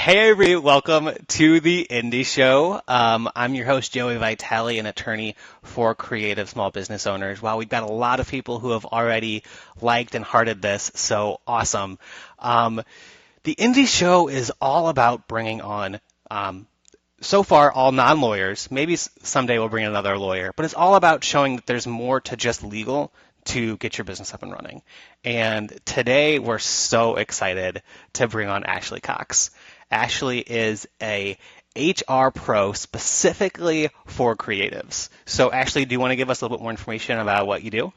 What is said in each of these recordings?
Hey everybody, welcome to the Indie Show. I'm your host, Joey Vitale, an attorney for creative small business owners. Wow, we've got a lot of people who have already liked and hearted this, so awesome. The Indie Show is all about bringing on, so far, all non-lawyers. Maybe someday we'll bring in another lawyer, but it's all about showing that there's more to just legal to get your business up and running. And today we're so excited to bring on Ashley Cox. Ashley is a HR pro specifically for creatives. So Ashley, do you want to give us a little bit more information about what you do?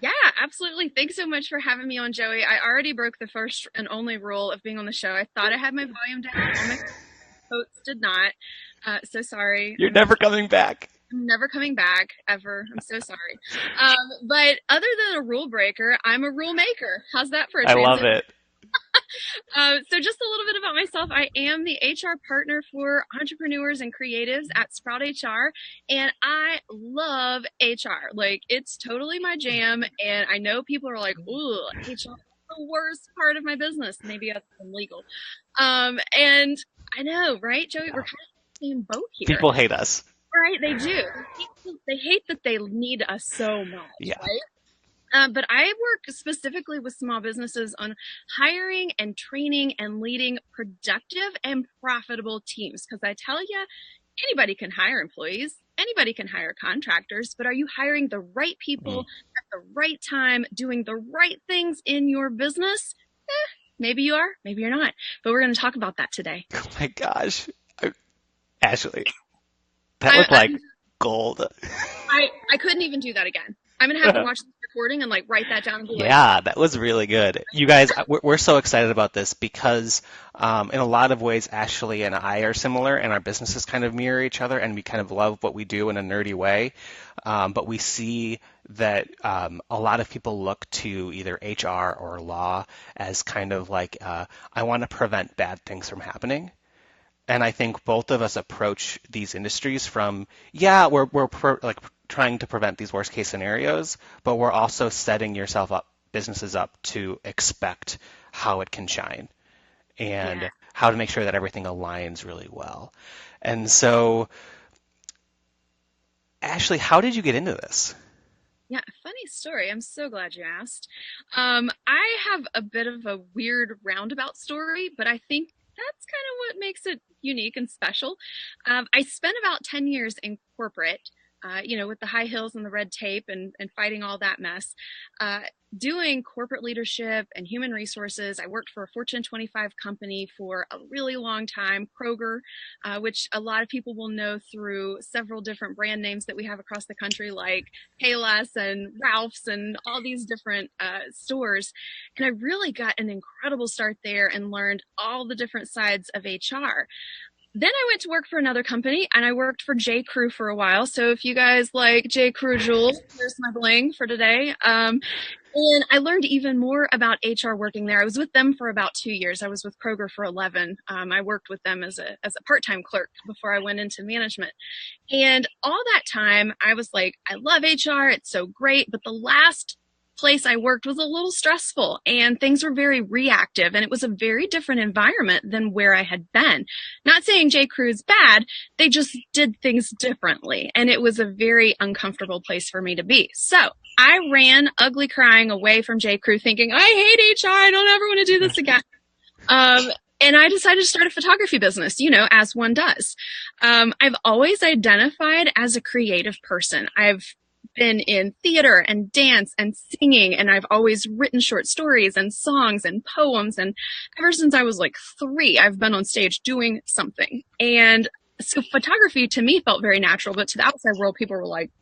Yeah, absolutely. Thanks so much for having me on, Joey. I already broke the first and only rule of being on the show. I thought I had my volume down. All my quotes did not. So sorry. You're never coming back. I'm never coming back, ever. I'm so sorry. But other than a rule breaker, I'm a rule maker. How's that for a I love transition? it. So just a little bit about myself. I am the HR partner for entrepreneurs and creatives at Sprout HR, and I love HR. Like, it's totally my jam, and I know people are like, ooh, HR is the worst part of my business, maybe other than legal. And I know, right, Joey? We're kind of in the same boat here. People hate us. Right, they do. They hate that they need us so much, Yeah. right? But I work specifically with small businesses on hiring and training and leading productive and profitable teams. Because I tell you, anybody can hire employees, anybody can hire contractors, but are you hiring the right people at the right time, doing the right things in your business? Maybe you are, maybe you're not. But we're going to talk about that today. Oh my gosh. Ashley, that looked like gold. I couldn't even do that again. I'm going to have to watch this recording and like write that down and be like, Yeah, that was really good. You guys, we're so excited about this because in a lot of ways, Ashley and I are similar and our businesses kind of mirror each other and we kind of love what we do in a nerdy way. But we see that a lot of people look to either HR or law as kind of like, I want to prevent bad things from happening. And I think both of us approach these industries from, yeah, we're like trying to prevent these worst case scenarios, but we're also setting yourself up, businesses up to expect how it can shine and yeah. how to make sure that everything aligns really well. And so, Ashley, how did you get into this? Yeah, funny story. I'm so glad you asked. I have a bit of a weird roundabout story, but I think that's kind of what makes it unique and special. I spent about 10 years in corporate, with the high heels and the red tape and fighting all that mess, doing corporate leadership and human resources. I worked for a Fortune 25 company for a really long time, Kroger, which a lot of people will know through several different brand names that we have across the country, like Payless and Ralph's and all these different stores. And I really got an incredible start there and learned all the different sides of HR. Then I went to work for another company and I worked for J. Crew for a while. So if you guys like J. Crew jewels, here's my bling for today. And I learned even more about HR working there. I was with them for about 2 years. I was with Kroger for 11. I worked with them as a part-time clerk before I went into management. And all that time I was like, I love HR. It's so great. But the last place I worked was a little stressful and things were very reactive and it was a very different environment than where I had been. Not saying J. Crew is bad, they just did things differently and it was a very uncomfortable place for me to be. So I ran ugly crying away from J. Crew thinking, I hate HR, I don't ever want to do this again. And I decided to start a photography business, as one does. I've always identified as a creative person. I've been in theater and dance and singing, and I've always written short stories and songs and poems. And ever since I was like 3, I've been on stage doing something. And so photography to me felt very natural, but to the outside world, people were like,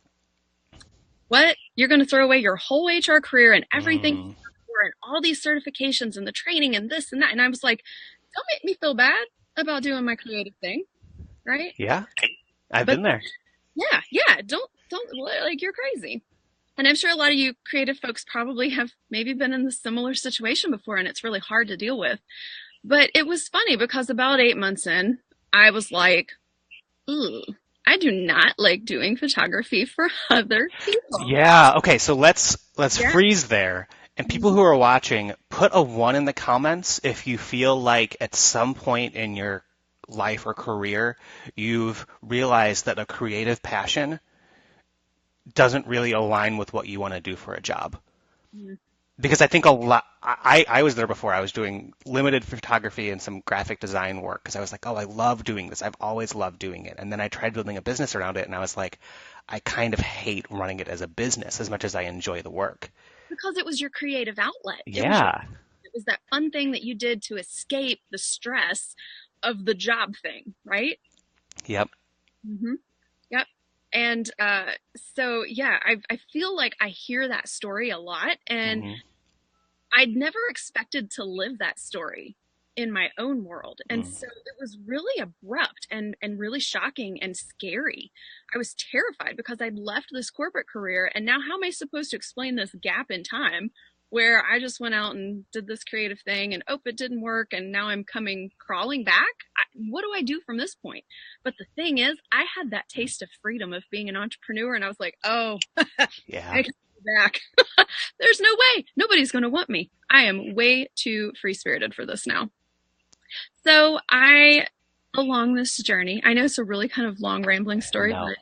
what? You're going to throw away your whole HR career and everything and all these certifications and the training and this and that. And I was like, don't make me feel bad about doing my creative thing. Right? Yeah, I've been there. Yeah. Don't like, you're crazy. And I'm sure a lot of you creative folks probably have maybe been in a similar situation before and it's really hard to deal with. But it was funny because about 8 months in, I was like, ooh, I do not like doing photography for other people. Yeah, okay, so let's freeze there. And people Mhm. who are watching, put a one in the comments if you feel like at some point in your life or career you've realized that a creative passion doesn't really align with what you want to do for a job. Mhm. Because I think a lot, I was there before. I was doing limited photography and some graphic design work because I was like, oh, I love doing this. I've always loved doing it. And then I tried building a business around it and I was like, I kind of hate running it as a business as much as I enjoy the work. Because it was your creative outlet. Yeah. It was that fun thing that you did to escape the stress of the job thing, right? Yep. Mm-hmm. Yep. And so yeah, I feel like I hear that story a lot, and Hmm. I'd never expected to live that story in my own world. And Mm. so it was really abrupt and really shocking and scary. I was terrified because I'd left this corporate career, and now how am I supposed to explain this gap in time where I just went out and did this creative thing and oh, it didn't work and now I'm coming crawling back? What do I do from this point? But the thing is, I had that taste of freedom of being an entrepreneur, and I was like, "Oh, Yeah. I can go back." There's no way. Nobody's going to want me. I am way too free spirited for this now. So along this journey, I know it's a really kind of long, rambling story, No, but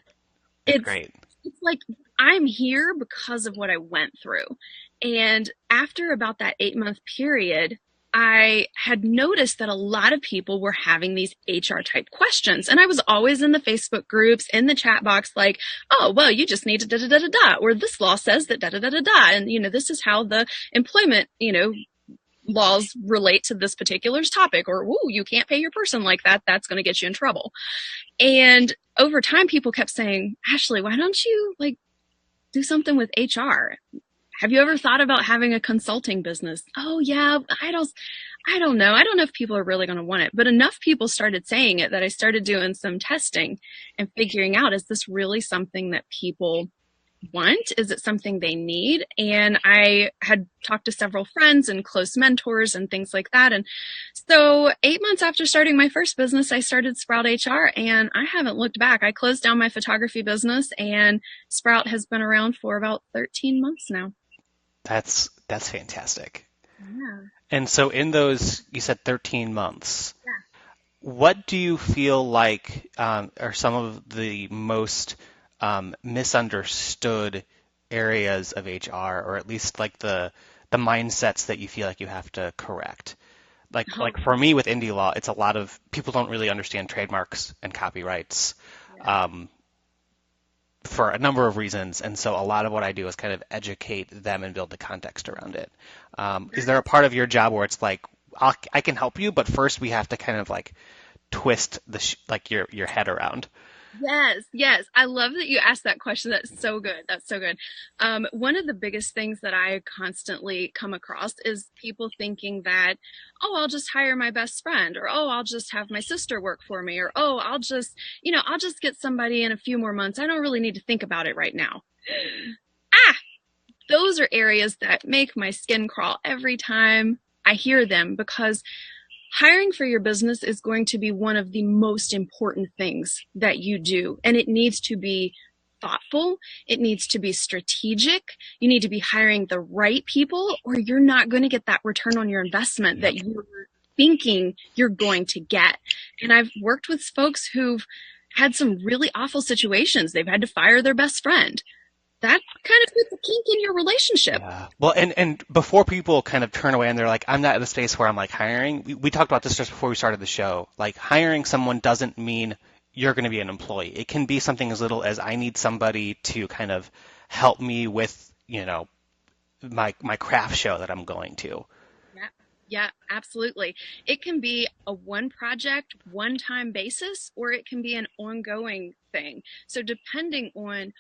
it's it's, great. it's like I'm here because of what I went through. And after about that 8 month period, I had noticed that a lot of people were having these HR type questions. And I was always in the Facebook groups, in the chat box, like, oh, well, you just need to da da da da da, or this law says that da da da da da. And, this is how the employment, laws relate to this particular topic, or, ooh, you can't pay your person like that. That's going to get you in trouble. And over time, people kept saying, Ashley, why don't you like do something with HR? Have you ever thought about having a consulting business? Oh yeah, I don't know. I don't know if people are really going to want it, but enough people started saying it that I started doing some testing and figuring out, is this really something that people want? Is it something they need? And I had talked to several friends and close mentors and things like that. And so 8 months after starting my first business, I started Sprout HR, and I haven't looked back. I closed down my photography business, and Sprout has been around for about 13 months now. That's fantastic. Yeah. And so in those, you said 13 months, Yeah. what do you feel like are some of the most misunderstood areas of HR, or at least like the mindsets that you feel like you have to correct? Like Oh, for me with indie law, it's a lot of people don't really understand trademarks and copyrights yeah. um, for a number of reasons, and so a lot of what I do is kind of educate them and build the context around it. Is there a part of your job where it's like I can help you, but first we have to kind of like twist like your head around? Yes, yes. I love that you asked that question. That's so good. That's so good. One of the biggest things that I constantly come across is people thinking that, oh, I'll just hire my best friend, or oh, I'll just have my sister work for me, or oh, I'll just get somebody in a few more months. I don't really need to think about it right now. Ah, those are areas that make my skin crawl every time I hear them, because hiring for your business is going to be one of the most important things that you do. And it needs to be thoughtful. It needs to be strategic. You need to be hiring the right people, or you're not going to get that return on your investment that Yep. you're thinking you're going to get. And I've worked with folks who've had some really awful situations. They've had to fire their best friend. That kind of puts a kink in your relationship. Yeah. Well, and before people kind of turn away and they're like, I'm not in a space where I'm like hiring. We talked about this just before we started the show. Like hiring someone doesn't mean you're going to be an employee. It can be something as little as I need somebody to kind of help me with, my craft show that I'm going to. Yeah, yeah, absolutely. It can be a one project, one time basis, or it can be an ongoing thing. So, depending on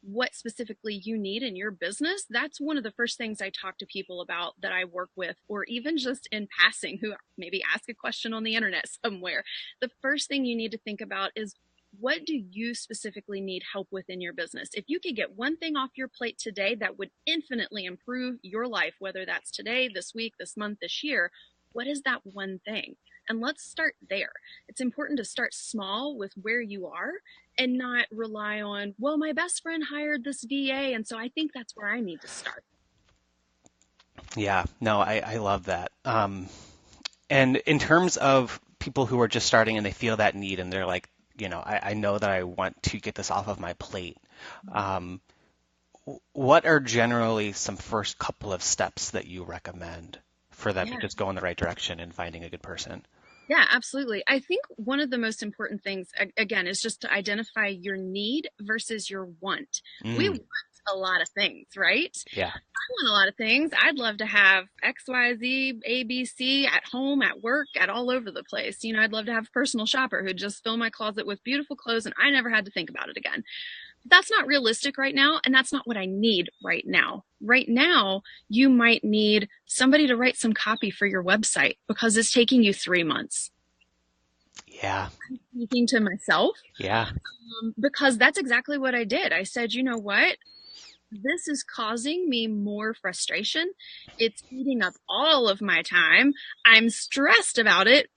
what specifically you need in your business, that's one of the first things I talk to people about that I work with, or even just in passing, who maybe ask a question on the internet somewhere. The first thing you need to think about is, what do you specifically need help with in your business? If you could get one thing off your plate today that would infinitely improve your life, whether that's today, this week, this month, this year, what is that one thing? And let's start there. It's important to start small with where you are, and not rely on, well, my best friend hired this VA, and so I think that's where I need to start. Yeah, no, I love that. And in terms of people who are just starting and they feel that need and they're like, I know that I want to get this off of my plate. Um, what are generally some first couple of steps that you recommend for them to Yeah. just go in the right direction in finding a good person? Yeah, absolutely. I think one of the most important things, again, is just to identify your need versus your want. We Mm, want a lot of things, right? yeah, I want a lot of things. I'd love to have X, Y, Z, A, B, C at home, at work, at all over the place. I'd love to have a personal shopper who'd just fill my closet with beautiful clothes and I never had to think about it again. That's not realistic right now, and that's not what I need right now. Right now, you might need somebody to write some copy for your website because it's taking you 3 months. yeah, Speaking to myself, yeah, because that's exactly what I did. I said, you know what? This is causing me more frustration. It's eating up all of my time. I'm stressed about it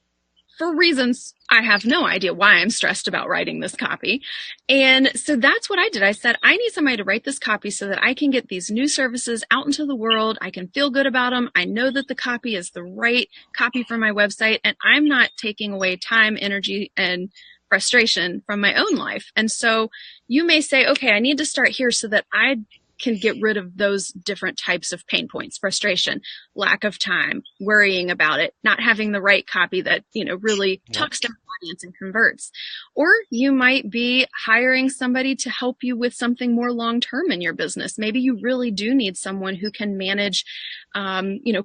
for reasons I have no idea why I'm stressed about writing this copy. And so that's what I did. I said, I need somebody to write this copy so that I can get these new services out into the world. I can feel good about them. I know that the copy is the right copy for my website, and I'm not taking away time, energy, and frustration from my own life. And so you may say, okay, I need to start here so that I can get rid of those different types of pain points: frustration, lack of time, worrying about it, not having the right copy that, really yep, talks to the audience and converts. Or you might be hiring somebody to help you with something more long term in your business. Maybe you really do need someone who can manage,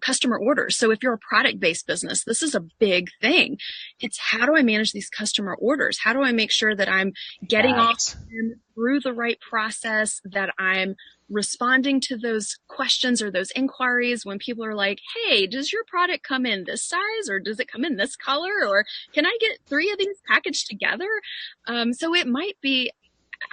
customer orders. So if you're a product based business, this is a big thing. It's, how do I manage these customer orders? How do I make sure that I'm getting off yes, through the right process, that I'm responding to those questions or those inquiries when people are like, hey, does your product come in this size, or does it come in this color, or can I get 3 of these packaged together? So it might be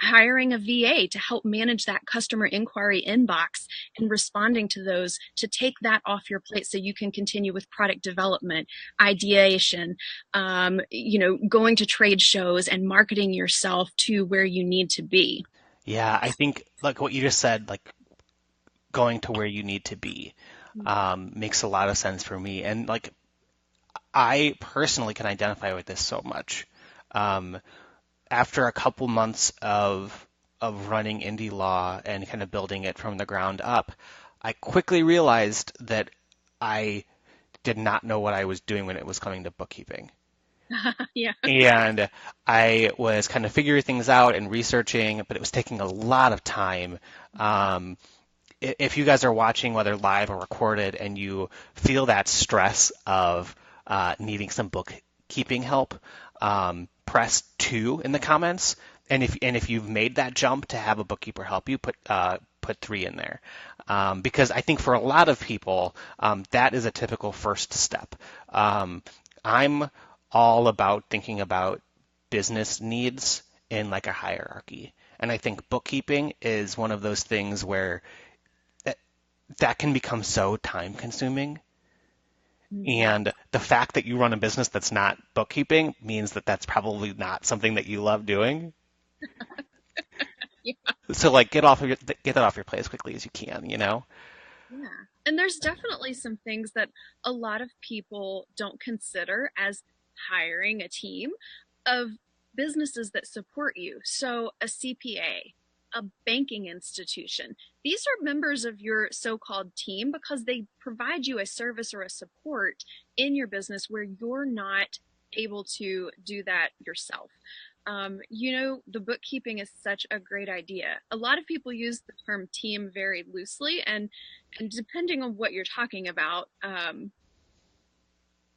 hiring a VA to help manage that customer inquiry inbox and responding to those, to take that off your plate so you can continue with product development, ideation, going to trade shows and marketing yourself to where you need to be. yeah. I think like what you just said, like going to where you need to be, makes a lot of sense for me. And like I personally can identify with this so much. Um, After a couple months of running indie law and kind of building it from the ground up, I quickly realized that I did not know what I was doing when it was coming to bookkeeping. Yeah. And I was kind of figuring things out and researching, but it was taking a lot of time. Um, if you guys are watching, whether live or recorded, and you feel that stress of needing some bookkeeping help, press 2 in the comments. And if you've made that jump to have a bookkeeper help you, put 3 in there, because I think for a lot of people that is a typical first step. I'm all about thinking about business needs in like a hierarchy, and I think bookkeeping is one of those things where that can become so time consuming. Mhm. And the fact that you run a business that's not bookkeeping means that that's probably not something that you love doing. Yeah. So like get that off your plate as quickly as you can. Yeah. And there's definitely some things that a lot of people don't consider as hiring a team of businesses that support you. So, a CPA, a banking institution, these are members of your so called team because they provide you a service or a support in your business where you're not able to do that yourself. The bookkeeping is such a great idea. A lot of people use the term team very loosely, and depending on what you're talking about,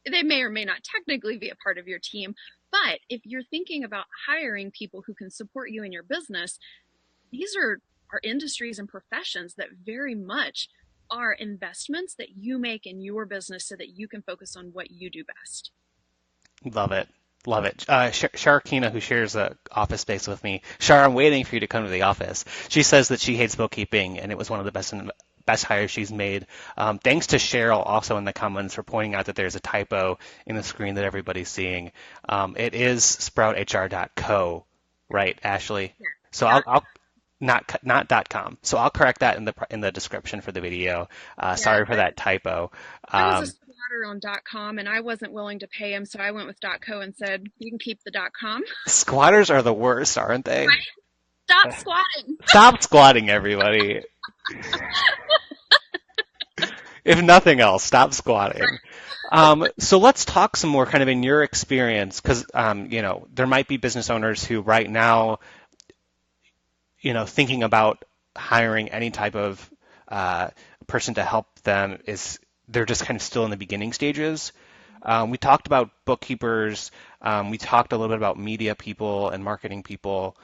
they may or may not technically be a part of your team. But if you're thinking about hiring people who can support you in your business, these are industries and professions that very much are investments that you make in your business so that you can focus on what you do best. Love it. Love it. Sharkina, who shares a office space with me, Shar, I'm waiting for you to come to the office. She says that she hates bookkeeping, and it was one of the best hires she's made. Thanks to Cheryl also in the comments for pointing out that there's a typo in the screen that everybody's seeing. It is sprouthr.co, right, Ashley? Yeah. So Dot. not .com. So I'll correct that in the description for the video. Yeah, Sorry for that typo. I was a Um, squatter on .com and I wasn't willing to pay him, so I went with .co and said, "You can keep the .com." Squatters are the worst, aren't they? Right? Stop squatting. Stop squatting, everybody. If nothing else, stop squatting. So let's talk some more kind of in your experience, because there might be business owners who right now, thinking about hiring any type of person to help them is they're just kind of still in the beginning stages. We talked about bookkeepers. We talked a little bit about media people and marketing people.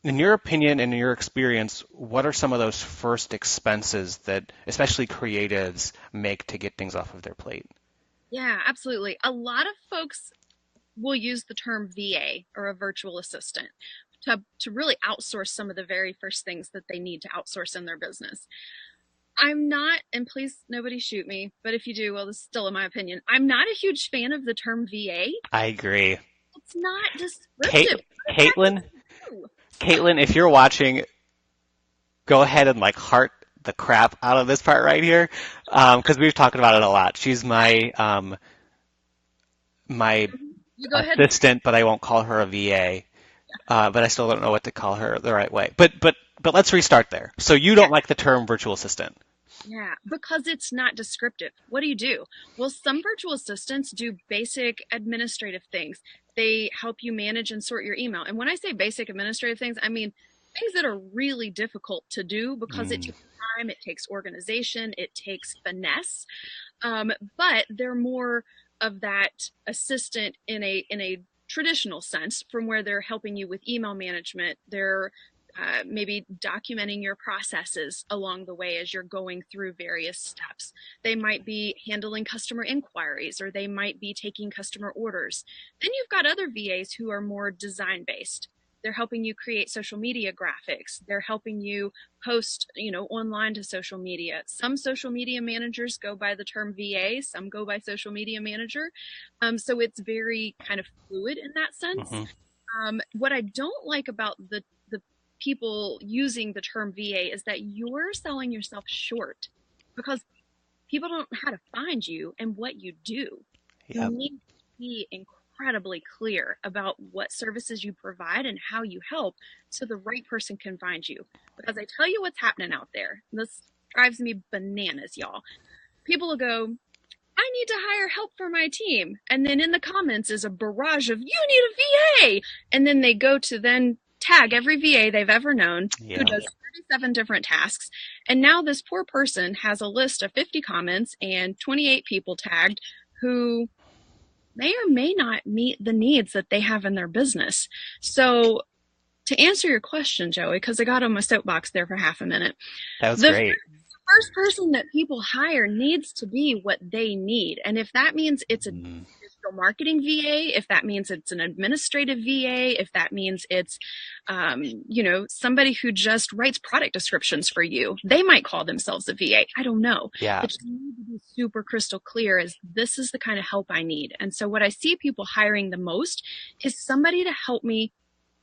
In your opinion and in your experience, what are some of those first expenses that especially creatives make to get things off of their plate? Yeah, absolutely. A lot of folks will use the term VA or a virtual assistant to really outsource some of the very first things that they need to outsource in their business. I'm not, and please nobody shoot me, but if you do, well, this is still in my opinion. I'm not a huge fan of the term VA. I agree. It's not Kate, descriptive. What exactly Caitlin, do you do? Caitlin, if you're watching, go ahead and like heart the crap out of this part right here, because we've talked about it a lot. She's my You go ahead. assistant, but I won't call her a VA. But I still don't know what to call her the right way. But let's restart there. So you Yeah. don't like the term virtual assistant. Yeah, because it's not descriptive. What do you do? Well, some virtual assistants do basic administrative things. They help you manage and sort your email. And when I say basic administrative things, I mean things that are really difficult to do because it Mm, takes time, it takes organization, it takes finesse. But they're more of that assistant in a traditional sense, from where they're helping you with email management. They're maybe documenting your processes along the way as you're going through various steps. They might be handling customer inquiries, or they might be taking customer orders. Then you've got other VAs who are more design based. They're helping you create social media graphics. They're helping you post, online to social media. Some social media managers go by the term VA, some go by social media manager. So it's very kind of fluid in that sense. mhm. What I don't like about the people using the term VA is that you're selling yourself short, because people don't know how to find you and what you do. You Yep. need to be incredibly clear about what services you provide and how you help, so the right person can find you. Because I tell you what's happening out there. This drives me bananas, y'all. People will go, "I need to hire help for my team." And then in the comments is a barrage of, "You need a VA." And then they go to then tag every VA they've ever known who Yeah. does 37 different tasks. And now this poor person has a list of 50 comments and 28 people tagged who may or may not meet the needs that they have in their business. So to answer your question, Joey, because I got on my soapbox there for half a minute, That was the great. first person that people hire needs to be what they need. And if that means it's a Mm, digital marketing VA, if that means it's an administrative VA, if that means it's, somebody who just writes product descriptions for you, they might call themselves a VA. I don't know. yeah. But you need to be super crystal clear as this is the kind of help I need. And so what I see people hiring the most is somebody to help me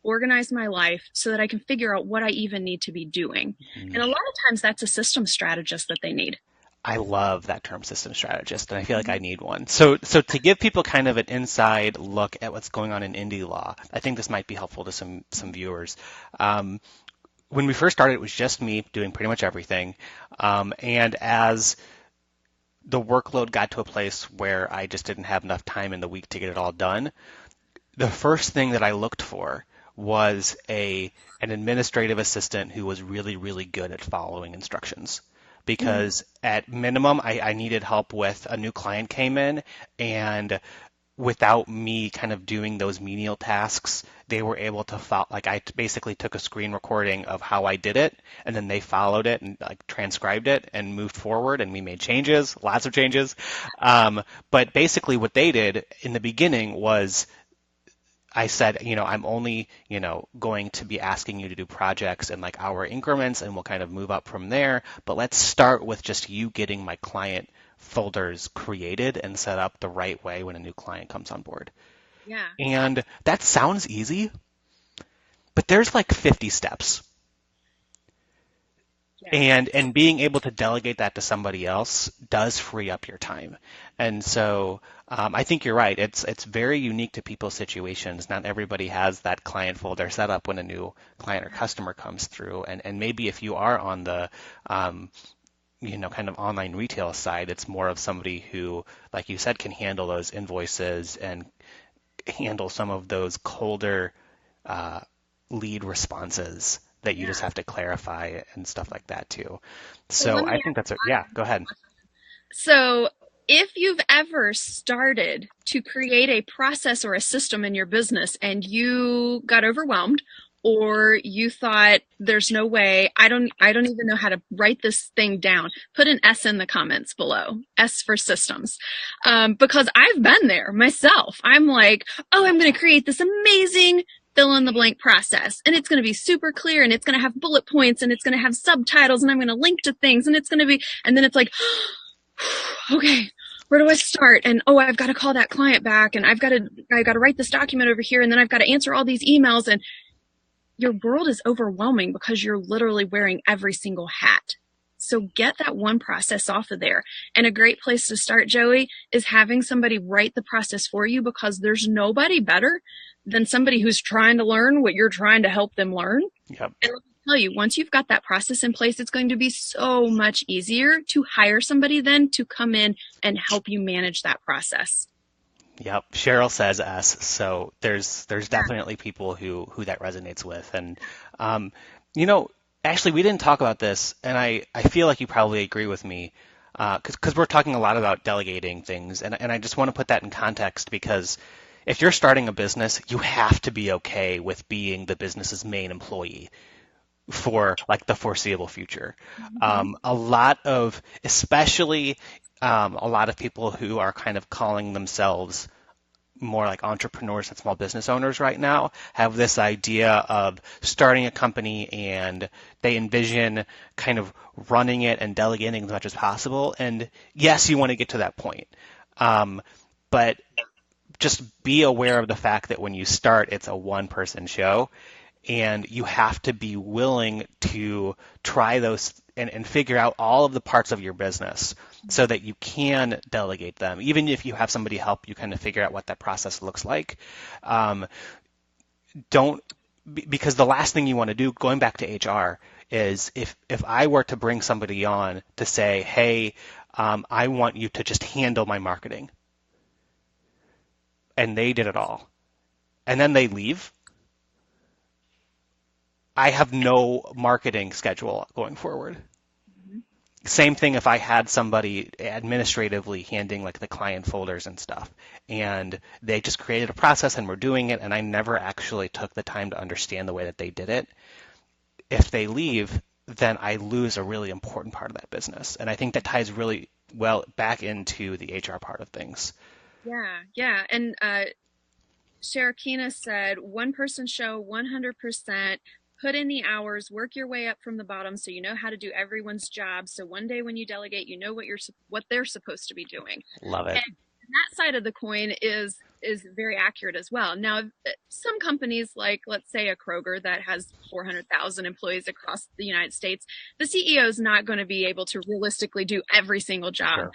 organize my life so that I can figure out what I even need to be doing. And Mm. a lot of times that's a system strategist that they need. I love that term system strategist, and I feel like I need one. So to give people kind of an inside look at what's going on in indie law, I think this might be helpful to some viewers. Um, when we first started, it was just me doing pretty much everything, and as the workload got to a place where I just didn't have enough time in the week to get it all done, the first thing that I looked for was an administrative assistant who was really, really good at following instructions. Mm, Because at minimum, I needed help with a new client came in, and without me kind of doing those menial tasks, they were able to follow. Like basically took a screen recording of how I did it, and then they followed it and like transcribed it and moved forward, and we made changes, lots of changes. But basically, what they did in the beginning was I said, I'm only, going to be asking you to do projects in like hour increments and we'll kind of move up from there. But let's start with just you getting my client folders created and set up the right way when a new client comes on board. yeah. And that sounds easy, but there's like 50 steps. Yes. And being able to delegate that to somebody else does free up your time. And so I think you're right. It's very unique to people's situations. Not everybody has that client folder set up when a new client or customer comes through. And maybe if you are on the kind of online retail side, it's more of somebody who, like you said, can handle those invoices and handle some of those colder uh, lead responses that you just Yeah. have to clarify and stuff like that too. Well, So let I me think yeah, go ahead. So, if you've ever started to create a process or a system in your business and you got overwhelmed or you thought there's no way, I don't even know how to write this thing down. Put an S in the comments below. S for systems. Because I've been there myself. I'm like, "Oh, I'm going to create this amazing fill in the blank process and it's going to be super clear and it's going to have bullet points and it's going to have subtitles and I'm going to link to things and it's going to be," and then it's like, okay, where do I start? And oh, I've got to call that client back and I got to write this document over here and then I've got to answer all these emails, and your world is overwhelming because you're literally wearing every single hat. So get that one process off of there. And a great place to start, Joey, is having somebody write the process for you, because there's nobody better than somebody who's trying to learn what you're trying to help them learn. Yep. And let me tell you, once you've got that process in place, it's going to be so much easier to hire somebody then to come in and help you manage that process. Yep. Cheryl says S. So there's Yeah. definitely people who that resonates with. And um, you know, actually we didn't talk about this, and I feel like you probably agree with me. Because we're talking a lot about delegating things, and I just want to put that in context because if you're starting a business, you have to be okay with being the business's main employee for like the foreseeable future. Mm-hmm. A lot of, especially a lot of people who are kind of calling themselves more like entrepreneurs and small business owners right now have this idea of starting a company and they envision kind of running it and delegating as much as possible. And yes, you want to get to that point. Um, but just be aware of the fact that when you start, it's a one person show and you have to be willing to try those and figure out all of the parts of your business so that you can delegate them. Even if you have somebody help you kind of figure out what that process looks like, um, don't because the last thing you want to do, going back to HR, is if I were to bring somebody on to say, hey, I want you to just handle my marketing, and they did it all, and then they leave, I have no marketing schedule going forward. Same thing if I had somebody administratively handling like the client folders and stuff, and they just created a process and were doing it, and I never actually took the time to understand the way that they did it. If they leave, then I lose a really important part of that business, and I think that ties really well back into the HR part of things. Yeah, yeah. And Sharakina said, one person show 100%, put in the hours, work your way up from the bottom so you know how to do everyone's job. So one day when you delegate, you know what they're supposed to be doing. Love it. And that side of the coin is very accurate as well. Now, some companies like, let's say, a Kroger that has 400,000 employees across the United States, the CEO is not going to be able to realistically do every single job. Sure.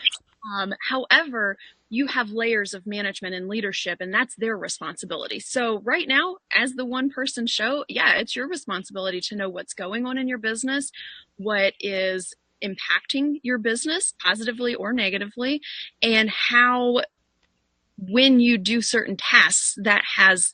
However, you have layers of management and leadership, and that's their responsibility. So right now, as the one person show, yeah, it's your responsibility to know what's going on in your business, what is impacting your business positively or negatively, and how, when you do certain tasks, that has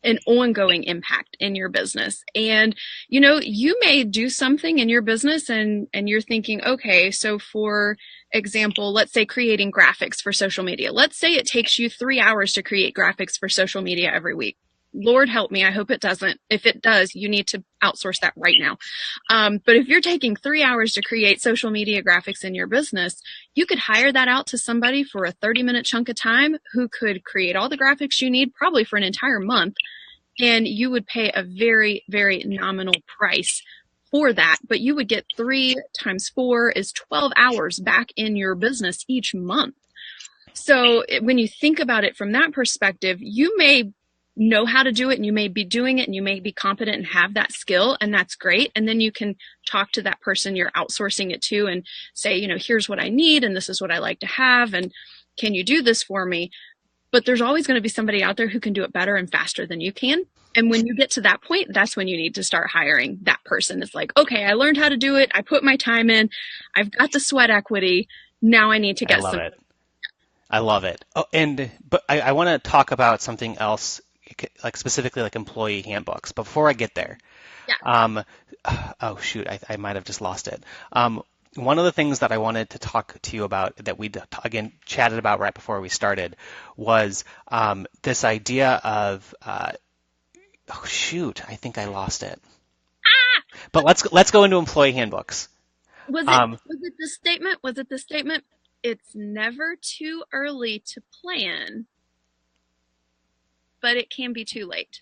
an ongoing impact in your business. And you may do something in your business and you're thinking, okay, so for example, let's say creating graphics for social media. Let's say it takes you 3 hours to create graphics for social media every week. Lord help me, I hope it doesn't. If it does, you need to outsource that right now. But if you're taking 3 hours to create social media graphics in your business, you could hire that out to somebody for a 30-minute chunk of time who could create all the graphics you need, probably for an entire month, and you would pay a very, very nominal price for that. But you would get 3 times 4 is 12 hours back in your business each month. So when you think about it from that perspective, you may know how to do it and you may be doing it and you may be competent and have that skill, and that's great. And then you can talk to that person you're outsourcing it to and say, here's what I need and this is what I like to have, and can you do this for me? But there's always going to be somebody out there who can do it better and faster than you can. And when you get to that point, that's when you need to start hiring that person. It's like, okay, I learned how to do it. I put my time in. I've got the sweat equity. Now I need to I get love some. it. I love it. Oh, but I want to talk about something else, like specifically like employee handbooks. But before I get there, Yeah. um, oh shoot, I might have just lost it. One of the things that I wanted to talk to you about that we again chatted about right before we started was this idea of oh shoot, I think I lost it. But let's go into employee handbooks. Was it Um, was it the statement? Was it the statement? It's never too early to plan, but it can be too late.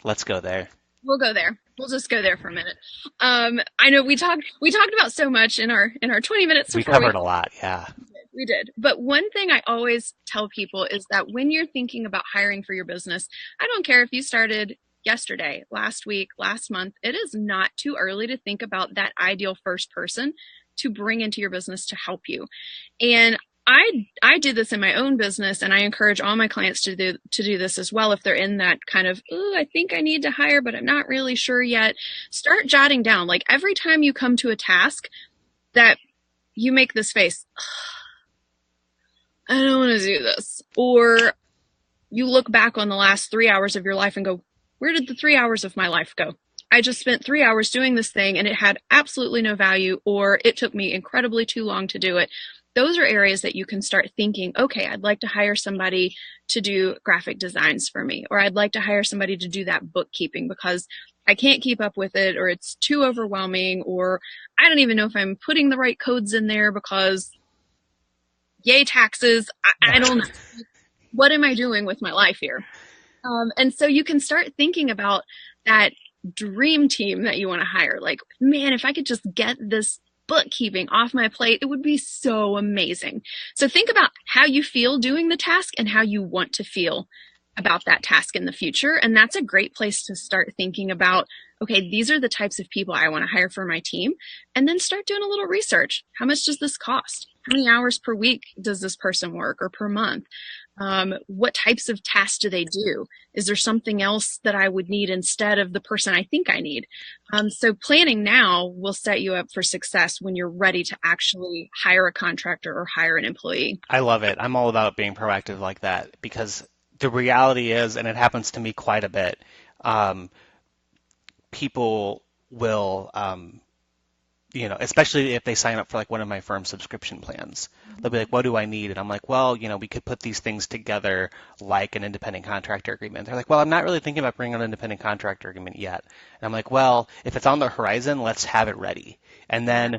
let's go there. We'll go there. We'll just go there for a minute. I know we talked about so much in our 20 minutes We before covered a lot, yeah. we did. But one thing I always tell people is that when you're thinking about hiring for your business, I don't care if you started yesterday, last week, last month, it is not too early to think about that ideal first person to bring into your business to help you. And I do this in my own business, and I encourage all my clients to do this as well. If they're in that kind of, oh, I think I need to hire, but I'm not really sure yet, start jotting down. Like every time you come to a task that you make this face, I don't want to do this, or you look back on the last 3 hours of your life and go, where did the 3 hours of my life go? I just spent 3 hours doing this thing and it had absolutely no value, or it took me incredibly too long to do it. Those are areas that you can start thinking, okay, I'd like to hire somebody to do graphic designs for me, or I'd like to hire somebody to do that bookkeeping because I can't keep up with it, or it's too overwhelming, or I don't even know if I'm putting the right codes in there because yay, taxes. I don't know. What am I doing with my life here? And so you can start thinking about that dream team that you want to hire. Like, man, if I could just get this bookkeeping off my plate, it would be so amazing. So think about how you feel doing the task and how you want to feel about that task in the future. And that's a great place to start thinking about, okay, these are the types of people I want to hire for my team. And then start doing a little research. How much does this cost? How many hours per week does this person work, or per month? What types of tasks do they do? Is there something else that I would need instead of the person I think I need? So planning now will set you up for success when you're ready to actually hire a contractor or hire an employee. I love it. I'm all about being proactive like that because the reality is, and it happens to me quite a bit, um, people will, especially if they sign up for like one of my firm's subscription plans, they'll be like, what do I need? And I'm like, well, we could put these things together like an independent contractor agreement. They're like, well, I'm not really thinking about bringing an independent contractor agreement yet. And I'm like, well, if it's on the horizon, let's have it ready. And then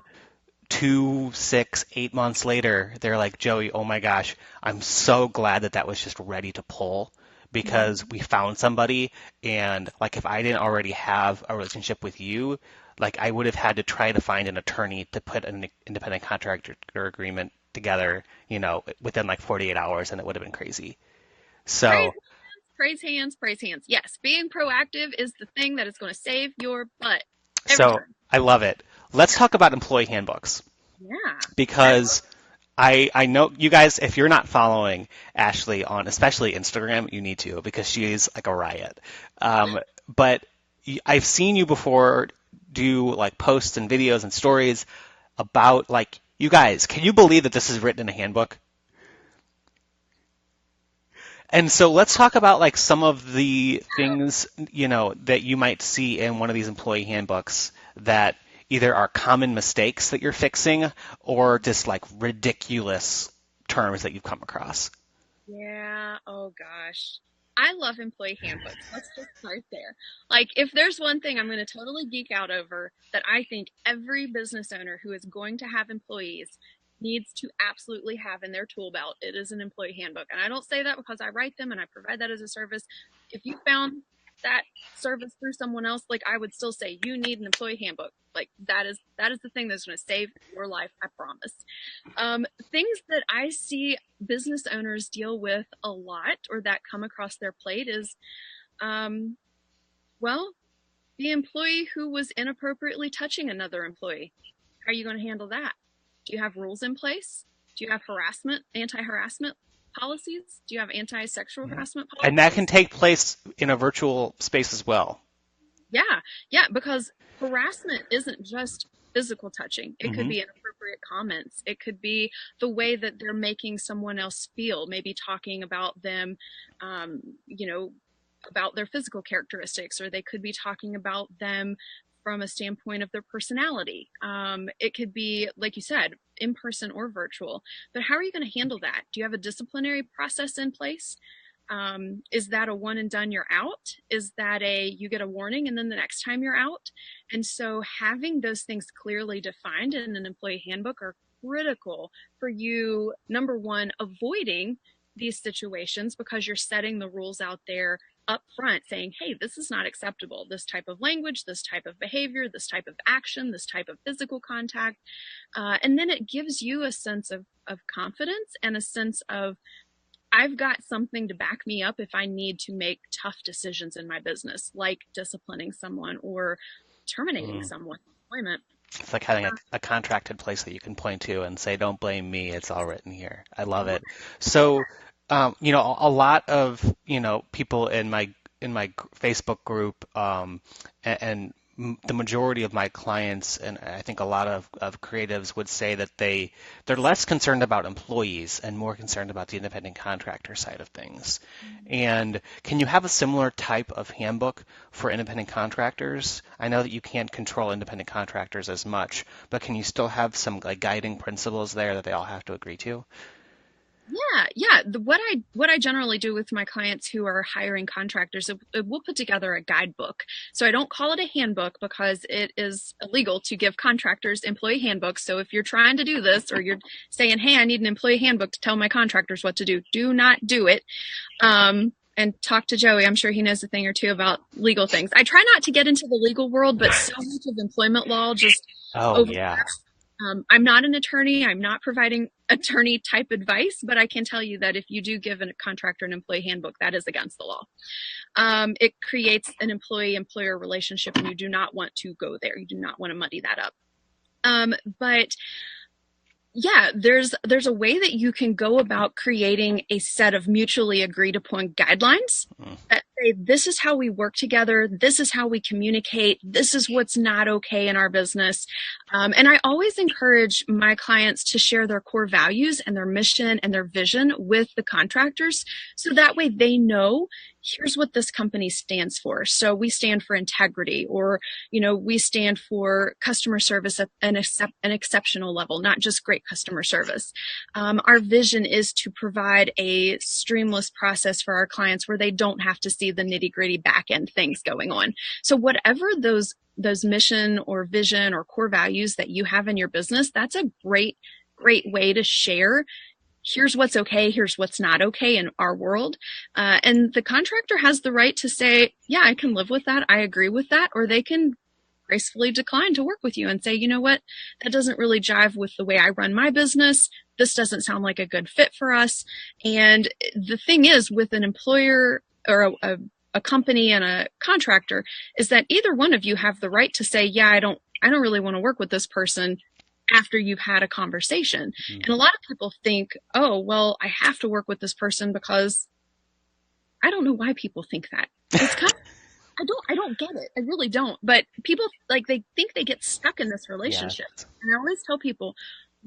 2, 6, 8 months later, they're like, Joey, oh my gosh, I'm so glad that was just ready to pull because we found somebody. And like, if I didn't already have a relationship with you, like I would have had to try to find an attorney to put an independent contractor agreement together, within like 48 hours, and it would have been crazy. Praise So, hands, praise hands, praise hands. Yes, being proactive is the thing that is going to save your butt every so time. I love it. Let's talk about employee handbooks Yeah. because I know you guys, if you're not following Ashley on especially Instagram, you need to because she's like a riot. But I've seen you before do like posts and videos and stories about like, you guys, can you believe that this is written in a handbook? And so let's talk about like some of the things, that you might see in one of these employee handbooks that either are common mistakes that you're fixing or just like ridiculous terms that you've come across. Yeah. Oh gosh. I love employee handbooks. Let's just start there. Like, if there's one thing I'm going to totally geek out over that I think every business owner who is going to have employees needs to absolutely have in their tool belt, it is an employee handbook. And I don't say that because I write them and I provide that as a service. If you found that service through someone else, like, I would still say you need an employee handbook. Like, that is the thing that's going to save your life, I promise. Things that I see business owners deal with a lot or that come across their plate is Um, well, the employee who was inappropriately touching another employee. How are you going to handle that? Do you have rules in place? Do you have anti-harassment policies? Do you have anti-sexual Mhm. harassment And that can policies? take place in a virtual space as well. Yeah, yeah, because harassment isn't just physical touching. It could Hmm. be inappropriate comments. It could be the way that they're making someone else feel, maybe talking about them, um, you know, about their physical characteristics, or they could be talking about them from a standpoint of their personality. It could be, like you said, in person or virtual. But how are you going to handle that? Do you have a disciplinary process in place? Is that a one and done, you're out? Is that a you get a warning and then the next time you're out? And so having those things clearly defined in an employee handbook are critical for you, number one, avoiding these situations because you're setting the rules out there up front saying, hey, this is not acceptable. This type of language, this type of behavior, this type of action, this type of physical contact. And then it gives you a sense of confidence and a sense of I've got something to back me up if I need to make tough decisions in my business, like disciplining someone or terminating Mm. someone's employment. It's like having a contracted place that you can point to and say, "Don't blame me. It's all written here." I love it. So, a lot of people in my Facebook group, and the majority of my clients, and I think a lot of creatives would say that they're less concerned about employees and more concerned about the independent contractor side of things. And can you have a similar type of handbook for independent contractors? I know that you can't control independent contractors as much, but can you still have some like guiding principles there that they all have to agree to? Yeah, yeah. What I generally do with my clients who are hiring contractors, we'll put together a guidebook. So I don't call it a handbook because it is illegal to give contractors employee handbooks. So if you're trying to do this or you're saying, "Hey, I need an employee handbook to tell my contractors what to do not do it." And talk to Joey. I'm sure he knows a thing or two about legal things. I try not to get into the legal world, but so much of employment law just Oh over. yeah. I'm not an attorney. I'm not providing attorney type advice, but I can tell you that if you do give a contractor an employee handbook, that is against the law. It creates an employee employer relationship, and you do not want to go there. You do not want to muddy that up. But yeah, there's a way that you can go about creating a set of mutually agreed upon guidelines Mm. that say this is how we work together, this is how we communicate, this is what's not okay in our business. And I always encourage my clients to share their core values and their mission and their vision with the contractors so that way they know here's what this company stands for. So we stand for integrity, or we stand for customer service at an exceptional level, not just great customer service. Our vision is to provide a streamless process for our clients where they don't have to see the nitty gritty back end things going on. So whatever those mission or vision or core values that you have in your business, that's a great way to share here's what's okay, here's what's not okay in our world. And the contractor has the right to say, yeah, I can live with that, I agree with that, or they can gracefully decline to work with you and say, you know what, that doesn't really jive with the way I run my business. This doesn't sound like a good fit for us. And the thing is, with an employer or a company and a contractor, is that either one of you have the right to say, yeah, I don't really want to work with this person after you've had a conversation. Mm. And a lot of people think, oh, well, I have to work with this person because I don't know why people think that. It's kind of, I don't get it. I really don't. But people like they think they get stuck in this Yes. relationship. And I always tell people,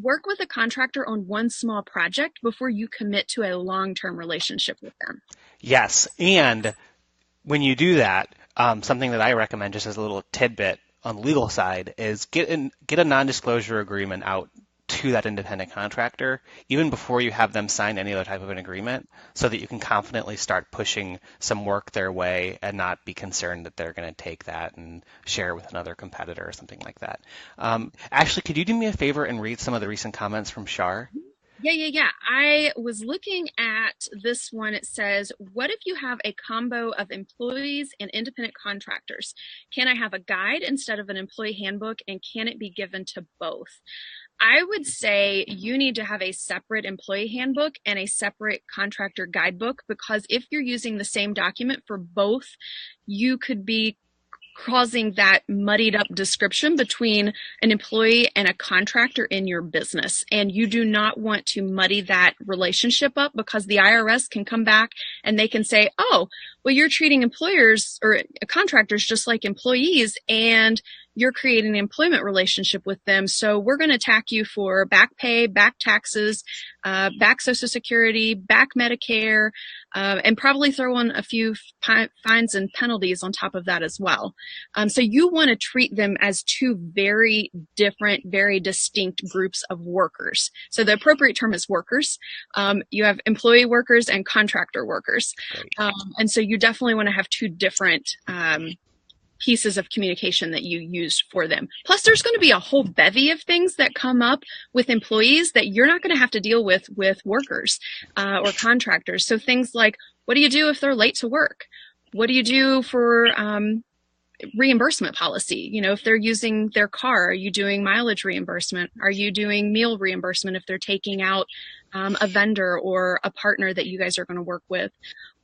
work with a contractor on one small project before you commit to a long-term relationship with them. Yes. And when you do that, something that I recommend just as a little tidbit on the legal side is get a non-disclosure agreement out to that independent contractor even before you have them sign any other type of an agreement so that you can confidently start pushing some work their way and not be concerned that they're going to take that and share with another competitor or something like that. Ashley, could you do me a favor and read some of the recent comments from Shar? Yeah. I was looking at this one. It says, what if you have a combo of employees and independent contractors? Can I have a guide instead of an employee handbook, and can it be given to both? I would say you need to have a separate employee handbook and a separate contractor guidebook, because if you're using the same document for both, you could be causing that muddied up description between an employee and a contractor in your business. And you do not want to muddy that relationship up, because the IRS can come back and they can say, oh, well, you're treating employers or contractors just like employees, and you're creating an employment relationship with them. So we're going to attack you for back pay, back taxes, back Social Security, back Medicare, and probably throw on a few fines and penalties on top of that as well. So you want to treat them as two very different, very distinct groups of workers. So the appropriate term is workers. You have employee workers and contractor workers. And so you definitely want to have two different pieces of communication that you use for them. Plus, there's going to be a whole bevy of things that come up with employees that you're not going to have to deal with workers or contractors. So things like, what do you do if they're late to work? What do you do for reimbursement policy? You know, if they're using their car, are you doing mileage reimbursement? Are you doing meal reimbursement if they're taking out a vendor or a partner that you guys are going to work with?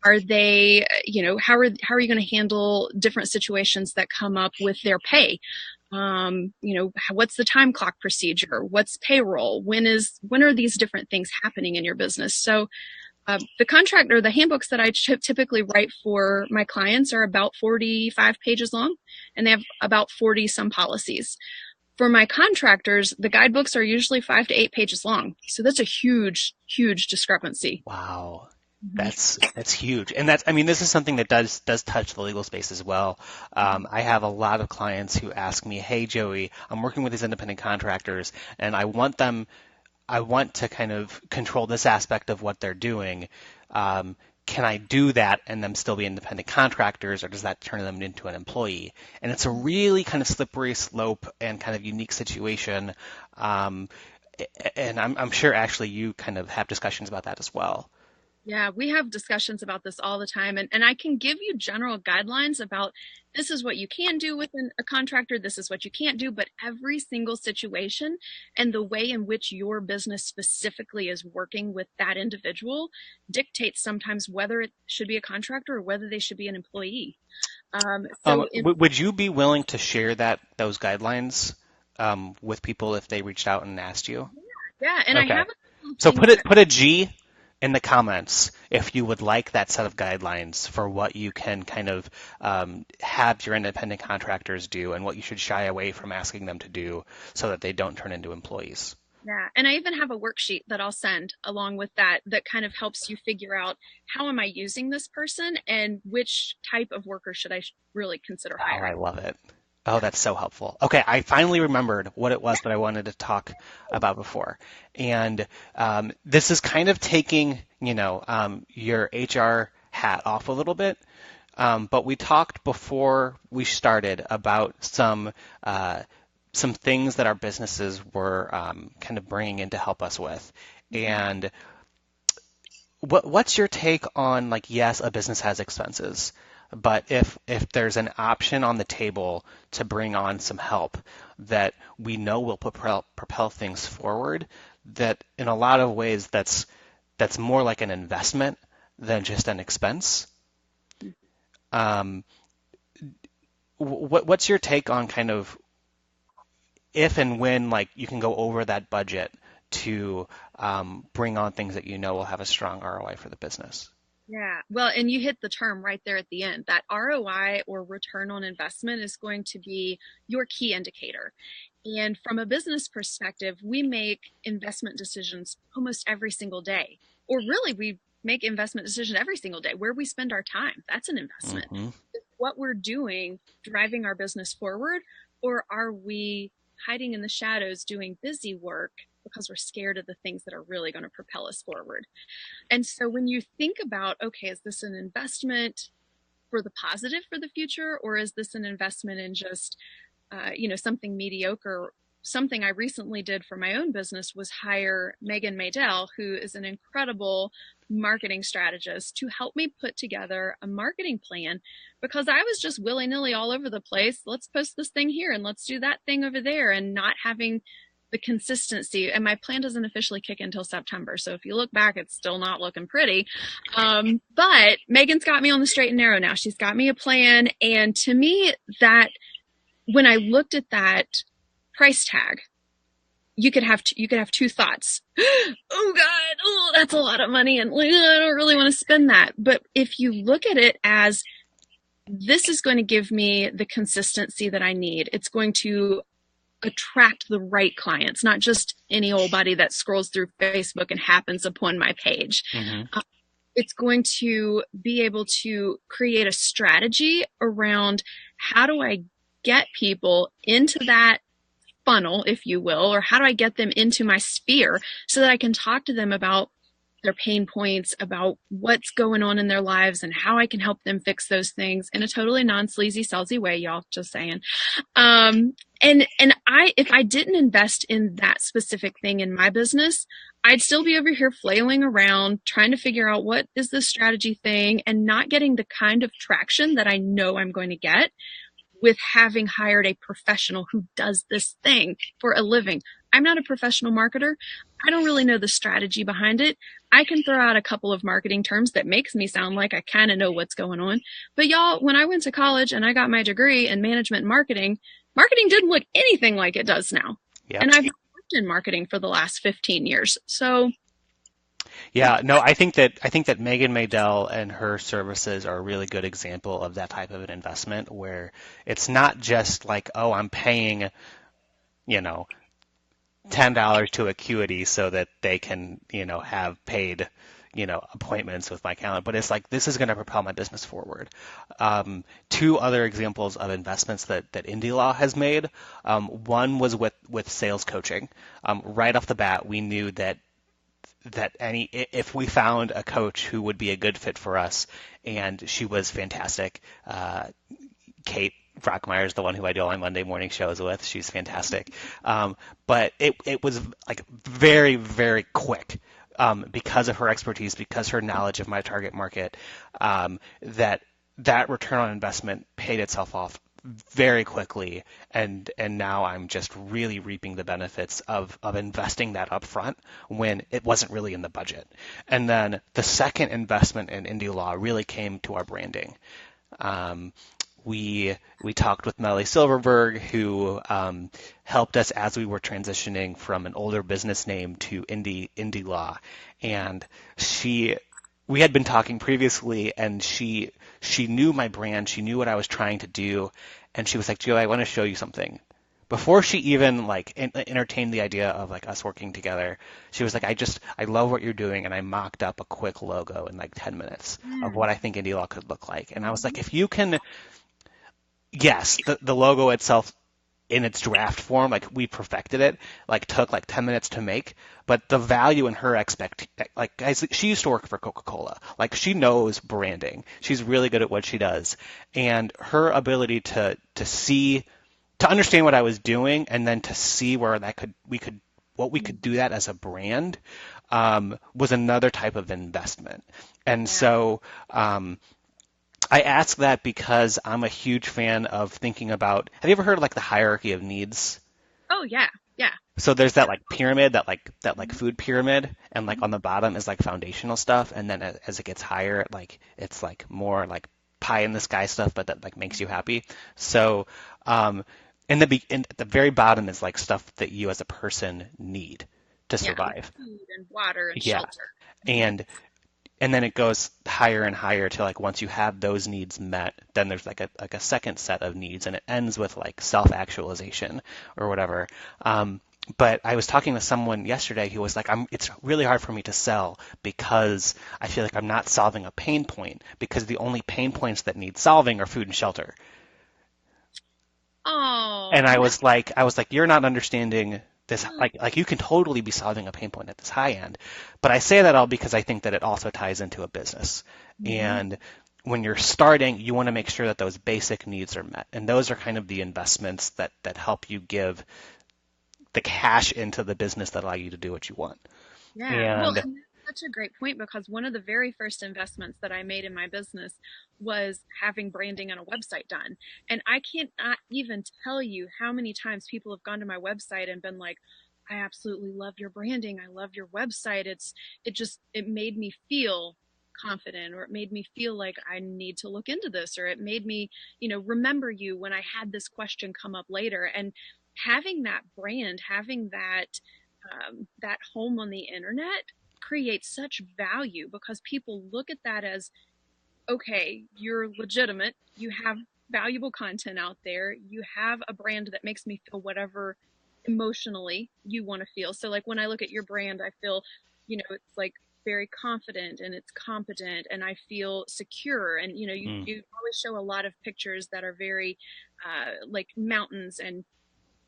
Are they, you know, how are you going to handle different situations that come up with their pay? You know, what's the time clock procedure? What's payroll? When are these different things happening in your business? So the handbooks that I typically write for my clients are about 45 pages long, and they have about 40 some policies. For my contractors, the guidebooks are usually 5 to 8 pages long. So that's a huge, huge discrepancy. Wow. That's huge. And that's, I mean, this is something that does touch the legal space as well. I have a lot of clients who ask me, hey, Joey, I'm working with these independent contractors and I want to kind of control this aspect of what they're doing. Can I do that and them still be independent contractors, or does that turn them into an employee? And it's a really kind of slippery slope and kind of unique situation. And I'm sure actually you kind of have discussions about that as well. Yeah, we have discussions about this all the time. And I can give you general guidelines about this is what you can do with a contractor, this is what you can't do, but every single situation and the way in which your business specifically is working with that individual dictates sometimes whether it should be a contractor or whether they should be an employee. Would you be willing to share those guidelines with people if they reached out and asked you? Yeah, and okay. I have So put a G in the comments if you would like that set of guidelines for what you can kind of have your independent contractors do and what you should shy away from asking them to do so that they don't turn into employees. Yeah, and I even have a worksheet that I'll send along with that kind of helps you figure out how am I using this person and which type of worker should I really consider hiring. Oh, I love it. Oh, that's so helpful. Okay, I finally remembered what it was that I wanted to talk about before. And this is kind of taking, your HR hat off a little bit. But we talked before we started about some things that our businesses were kind of bringing in to help us with. And what's your take on, like, yes, a business has expenses, but if there's an option on the table to bring on some help that we know will propel things forward, that in a lot of ways that's more like an investment than just an expense. What's your take on kind of if and when, like, you can go over that budget to bring on things that you know will have a strong ROI for the business? Yeah, well, and you hit the term right there at the end. That ROI, or return on investment, is going to be your key indicator. And from a business perspective, we make investment decisions almost every single day. Or really, we make investment decisions every single day. Where we spend our time, that's an investment. Mm-hmm. Is what we're doing driving our business forward, or are we hiding in the shadows doing busy work because we're scared of the things that are really going to propel us forward? And so when you think about, okay, is this an investment for the positive for the future, or is this an investment in just, something mediocre? Something I recently did for my own business was hire Megan Maydell, who is an incredible marketing strategist, to help me put together a marketing plan, because I was just willy-nilly all over the place. Let's post this thing here and let's do that thing over there, and not having the consistency, and my plan doesn't officially kick in until September. So if you look back, it's still not looking pretty. But Megan's got me on the straight and narrow now. She's got me a plan. And to me, that when I looked at that price tag, you could have two thoughts. Oh God, oh, that's a lot of money, and I don't really want to spend that. But if you look at it as, this is going to give me the consistency that I need, it's going to attract the right clients, not just any old buddy that scrolls through Facebook and happens upon my page. Mm-hmm. It's going to be able to create a strategy around, how do I get people into that funnel, if you will, or how do I get them into my sphere so that I can talk to them about their pain points, about what's going on in their lives, and how I can help them fix those things in a totally non-sleazy, salesy way, y'all, just saying. If I didn't invest in that specific thing in my business, I'd still be over here flailing around trying to figure out what is the strategy thing, and not getting the kind of traction that I know I'm going to get with having hired a professional who does this thing for a living. I'm not a professional marketer. I don't really know the strategy behind it. I can throw out a couple of marketing terms that makes me sound like I kind of know what's going on. But y'all, when I went to college and I got my degree in management and marketing didn't look anything like it does now. Yep. And I've worked in marketing for the last 15 years. So yeah, no, I think that Megan Maydell and her services are a really good example of that type of an investment, where it's not just like, oh, I'm paying, you know, $10 to Acuity so that they can, have paid, appointments with my calendar. But it's like, this is going to propel my business forward. Two other examples of investments that Indie Law has made. One was with sales coaching. Right off the bat, we knew that if we found a coach who would be a good fit for us, and she was fantastic. Kate Brockmeyer is the one who I do all my Monday morning shows with. She's fantastic. But it was like very, very quick, because of her expertise, because her knowledge of my target market, that return on investment paid itself off very quickly, and now I'm just really reaping the benefits of investing that up front when it wasn't really in the budget. And then the second investment in Indie Law really came to our branding. We talked with Melly Silverberg, who helped us as we were transitioning from an older business name to Indie Law, and we had been talking previously, and she knew my brand, she knew what I was trying to do, and she was like, Joe, I want to show you something. Before she even entertained the idea of like us working together, she was like, I love what you're doing, and I mocked up a quick logo in like 10 minutes of what I think Indie Law could look like. And I was like, if you can, yes, the logo itself in its draft form, like we perfected it, like took like 10 minutes to make, but the value in her guys, she used to work for Coca-Cola. Like, she knows branding. She's really good at what she does. And her ability to understand what I was doing, and then to see where we could do that as a brand, was another type of investment. And so, I ask that because I'm a huge fan of thinking about, have you ever heard of like the hierarchy of needs? Oh yeah, yeah. So there's that like pyramid, that food pyramid, and like on the bottom is like foundational stuff, and then as it gets higher, like it's like more like pie in the sky stuff, but that like makes you happy. So at the very bottom is like stuff that you as a person need to survive. Food and water and Yeah. shelter. And then it goes higher and higher to like, once you have those needs met, then there's like a second set of needs, and it ends with like self-actualization or whatever. But I was talking to someone yesterday who was like, it's really hard for me to sell because I feel like I'm not solving a pain point, because the only pain points that need solving are food and shelter. Oh. And I was like, you're not understanding this. Like you can totally be solving a pain point at this high end, but I say that all because I think that it also ties into a business. And when you're starting, you want to make sure that those basic needs are met, and those are kind of the investments that help you give the cash into the business that allow you to do what you want. Yeah. Well, and that's such a great point, because one of the very first investments that I made in my business was having branding and a website done. And I can't not even tell you how many times people have gone to my website and been like, I absolutely love your branding. I love your website. It made me feel confident, or it made me feel like I need to look into this, or it made me, remember you when I had this question come up later. And having that brand, having that home on the internet creates such value, because people look at that as, okay, you're legitimate. You have valuable content out there. You have a brand that makes me feel whatever emotionally you want to feel. So, like, when I look at your brand, I feel, it's like very confident and it's competent, and I feel secure. And, Mm, you always show a lot of pictures that are very like mountains, and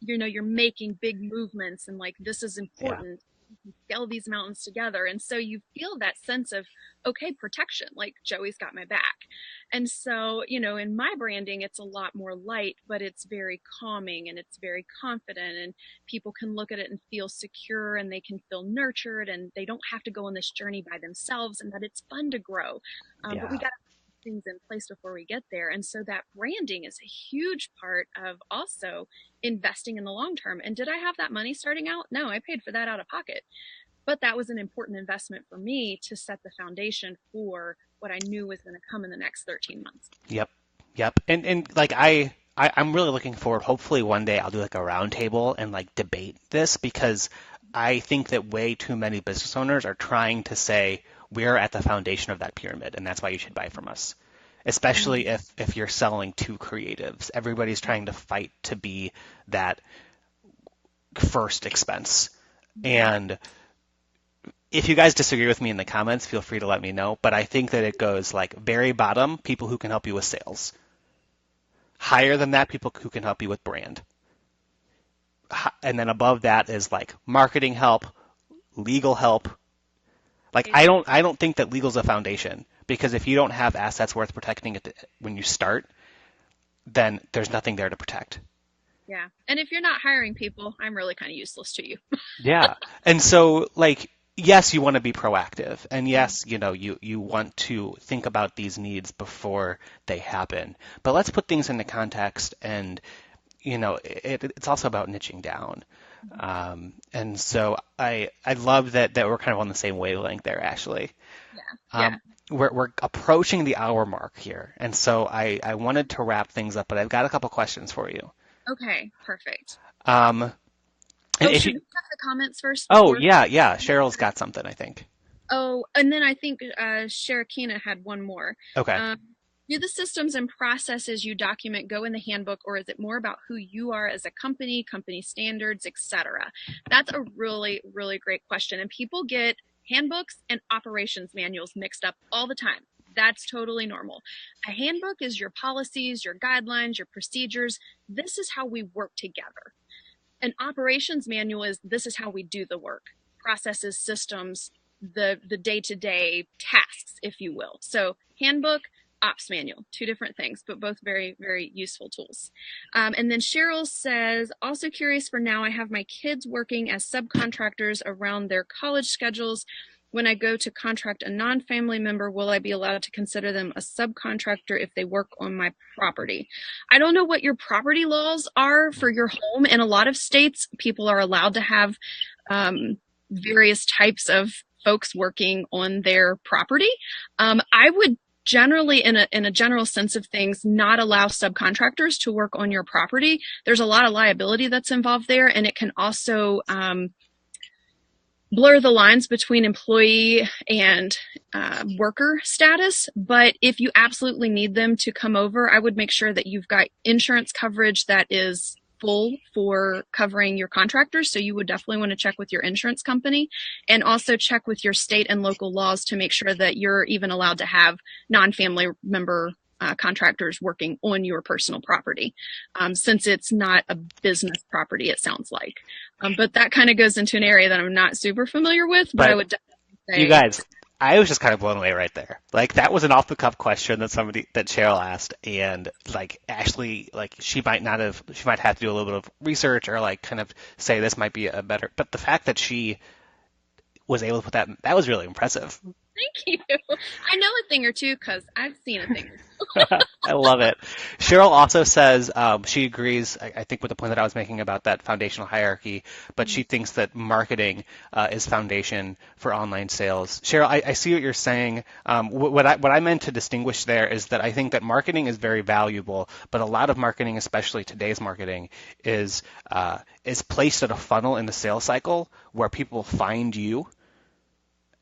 you're making big movements, and like, this is yeah. important. You can scale these mountains together, and so you feel that sense of, okay, protection, like Joey's got my back. And so, in my branding, it's a lot more light, but it's very calming and it's very confident, and people can look at it and feel secure, and they can feel nurtured, and they don't have to go on this journey by themselves, and that it's fun to grow. But we Yeah. got things in place before we get there. And so that branding is a huge part of also investing in the long term. And did I have that money starting out? No, I paid for that out of pocket. But that was an important investment for me to set the foundation for what I knew was going to come in the next 13 months. Yep. Yep. And like I'm really looking forward. Hopefully one day I'll do like a roundtable and like debate this, because I think that way too many business owners are trying to say we're at the foundation of that pyramid and that's why you should buy from us. Especially Mm-hmm. if you're selling to creatives. Everybody's trying to fight to be that first expense. Yeah. And if you guys disagree with me in the comments, feel free to let me know. But I think that it goes like very bottom, people who can help you with sales. Higher than that, people who can help you with brand. And then above that is like marketing help, legal help. Like Right. I don't think that legal's a foundation, because if you don't have assets worth protecting when you start, then there's nothing there to protect. Yeah. And if you're not hiring people, I'm really kind of useless to you. Yeah. And so like yes, you want to be proactive. And yes, you want to think about these needs before they happen. But let's put things into context, and it's also about niching down. And so I love that we're kind of on the same wavelength there, Ashley. Yeah. Yeah. Um, we're approaching the hour mark here, and so I wanted to wrap things up, but I've got a couple questions for you. Okay. Perfect. Um, and Oh, if you, should we check the comments first oh before? yeah, Cheryl's got something, I think. Oh, and then I think Sharakina had one more. Okay. Um, do the systems and processes you document go in the handbook, or is it more about who you are as a company, company standards, etc.? That's a really, really great question. And people get handbooks and operations manuals mixed up all the time. That's totally normal. A handbook is your policies, your guidelines, your procedures. This is how we work together. An operations manual is, this is how we do the work, processes, systems, the day-to-day tasks, if you will. So handbook, ops manual, two different things, but both very, very useful tools. And then Cheryl says, also curious, for now I have my kids working as subcontractors around their college schedules. When I go to contract a non-family member, will I be allowed to consider them a subcontractor if they work on my property? I don't know what your property laws are for your home. In a lot of states, people are allowed to have various types of folks working on their property. I would generally, in a general sense of things, not allow subcontractors to work on your property. There's a lot of liability that's involved there, and it can also blur the lines between employee and worker status. But if you absolutely need them to come over, I would make sure that you've got insurance coverage that is full for covering your contractors. So you would definitely want to check with your insurance company, and also check with your state and local laws to make sure that you're even allowed to have non-family member contractors working on your personal property, since it's not a business property, it sounds like. But that kind of goes into an area that I'm not super familiar with, but I But would definitely you say, guys, I was just kind of blown away right there. Like that was an off the cuff question that Cheryl asked, and like Ashley, like she might have to do a little bit of research or like kind of say this might be a better. But the fact that she was able to put that was really impressive. thank you. I know a thing or two because I've seen a thing. I love it. Cheryl also says she agrees, I think, with the point that I was making about that foundational hierarchy, but she thinks that marketing is foundation for online sales. Cheryl, I see what you're saying. What I meant to distinguish there is that I think that marketing is very valuable, but a lot of marketing, especially today's marketing, is placed at a funnel in the sales cycle where people find you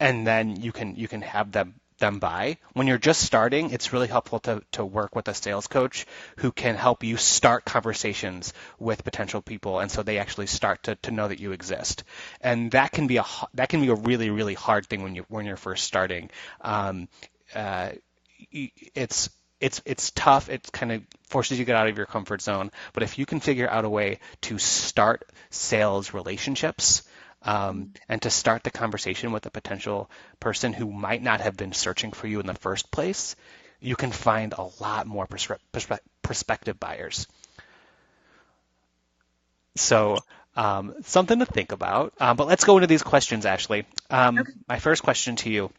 and then you can have them buy. When you're just starting, it's really helpful to work with a sales coach who can help you start conversations with potential people, and so they actually start to know that you exist. And that can be a really really hard thing when you're first starting. Uh, it's tough. It kind of forces you to get out of your comfort zone. But if you can figure out a way to start sales relationships, and to start the conversation with a potential person who might not have been searching for you in the first place, you can find a lot more prospective buyers. So, something to think about. But let's go into these questions, Ashley. Okay, My first question to you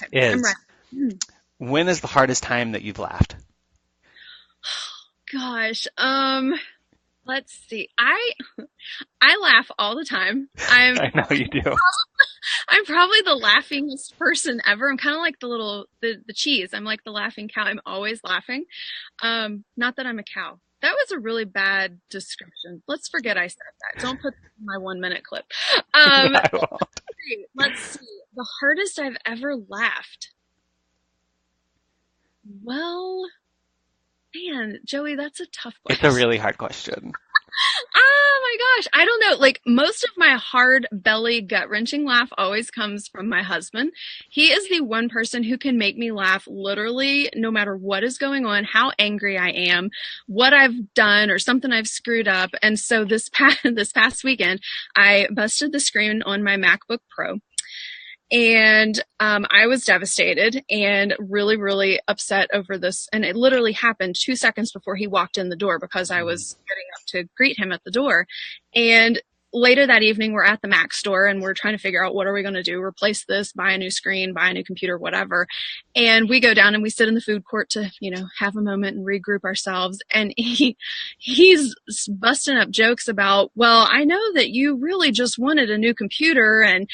okay, I'm is, ready. Hmm. when is the hardest time that you've laughed? Gosh, let's see. I laugh all the time. I know you do. I'm probably the laughingest person ever. I'm kind of like the cheese. I'm like the laughing cow. I'm always laughing. Not that I'm a cow. That was a really bad description. Let's forget I said that. Don't put that in my 1 minute clip. I won't. Let's see. The hardest I've ever laughed. Well, man, Joey, that's a tough It's a question. really hard question. Oh my gosh. I don't know. Like most of my hard belly gut wrenching laugh always comes from my husband. He is the one person who can make me laugh literally no matter what is going on, how angry I am, what I've done or something I've screwed up. And so this past weekend, I busted the screen on my MacBook Pro. And I was devastated and really, really upset over this. And it literally happened 2 seconds before he walked in the door because I Mm. was getting up to greet him at the door. And later that evening, we're at the Mac store and we're trying to figure out what are we going to do, replace this, buy a new screen, buy a new computer, whatever. And we go down and we sit in the food court to, have a moment and regroup ourselves. And he's busting up jokes about, well, I know that you really just wanted a new computer and,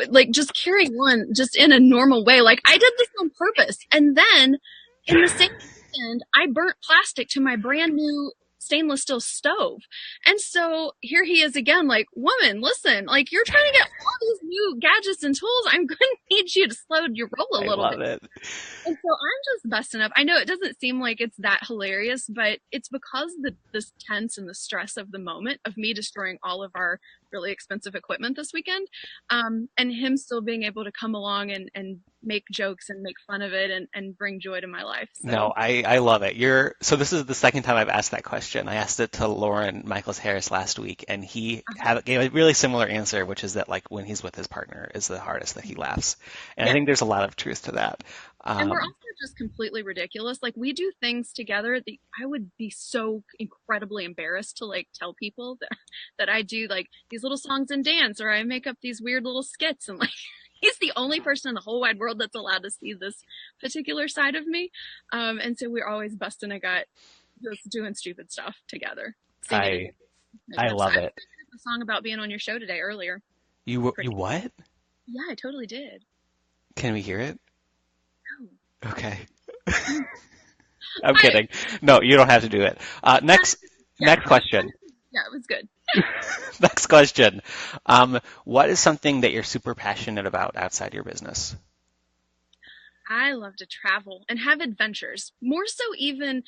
like just carrying on just in a normal way. Like I did this on purpose. And then in the same weekend, I burnt plastic to my brand new stainless steel stove. And so here he is again, like, woman, listen, like you're trying to get all these new gadgets and tools. I'm going to need you to slow your roll a I little bit. love it. And so I'm just busting up. I know it doesn't seem like it's that hilarious, but it's because this tense and the stress of the moment of me destroying all of our really expensive equipment this weekend, and him still being able to come along and make jokes and make fun of it and bring joy to my life. So No, I love it. So this is the second time I've asked that question. I asked it to Lauren Michaels Harris last week, and gave a really similar answer, which is that like when he's with his partner is the hardest that he laughs. And I yeah. think there's a lot of truth to that. And we're Um, also just completely ridiculous. Like we do things together that I would be so incredibly embarrassed to like tell people that I do like these little songs and dance or I make up these weird little skits and like he's the only person in the whole wide world that's allowed to see this particular side of me. And so we're always busting a gut just doing stupid stuff together. Singing I it. I That's I love made it. a song about being on your show today earlier. You Pretty what? yeah, I totally did. Can we hear it? Oh. Okay. I'm I kidding. No, you don't have to do it. Next yeah, next question. yeah, it was good. Next question. What is something that you're super passionate about outside your business? I love to travel and have adventures. More so even